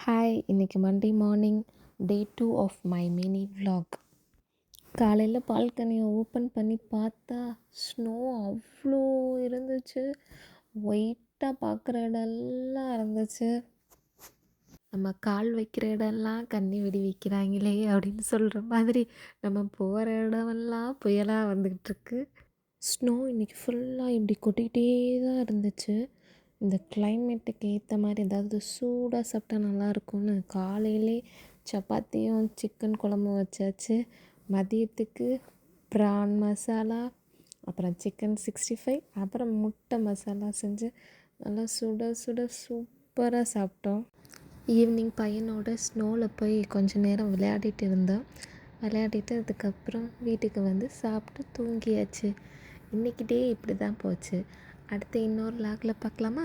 Hi, இன்னைக்கு Monday morning day 2 of my mini vlog. காலையில் பால்கனியை open பண்ணி பார்த்தா ஸ்னோ அவ்வளோ இருந்துச்சு. ஒயிட்டாக பார்க்குற இடம்லாம் இருந்துச்சு. நம்ம கால் வைக்கிற இடம்லாம் கண்ணி வெடி வைக்கிறாங்களே அப்படின்னு சொல்கிற மாதிரி நம்ம போகிற இடமெல்லாம் புயலாக வந்துக்கிட்டுருக்கு. ஸ்னோ இன்றைக்கி ஃபுல்லாக இப்படி கொட்டிக்கிட்டே தான் இருந்துச்சு. இந்த கிளைமேட்டுக்கு ஏற்ற மாதிரி ஏதாவது சூடாக சாப்பிட்டா நல்லாயிருக்கும்னு காலையிலே சப்பாத்தியும் சிக்கன் குழம்பும் வச்சாச்சு. மதியத்துக்கு ப்ரான் மசாலா, அப்புறம் சிக்கன் 65, அப்புறம் முட்டை மசாலா செஞ்சு நல்லா சுட சுட சூப்பராக சாப்பிட்டோம். ஈவினிங் பையனோட ஸ்னோவில் போய் கொஞ்சம் நேரம் விளையாடிட்டு இருந்தோம். விளையாடிட்டு அதுக்கப்புறம் வீட்டுக்கு வந்து சாப்பிட்டு தூங்கியாச்சு. இன்றைக்கி டே இப்படி தான் போச்சு. அடுத்து இன்னொரு லாகில் பார்க்கலாமா?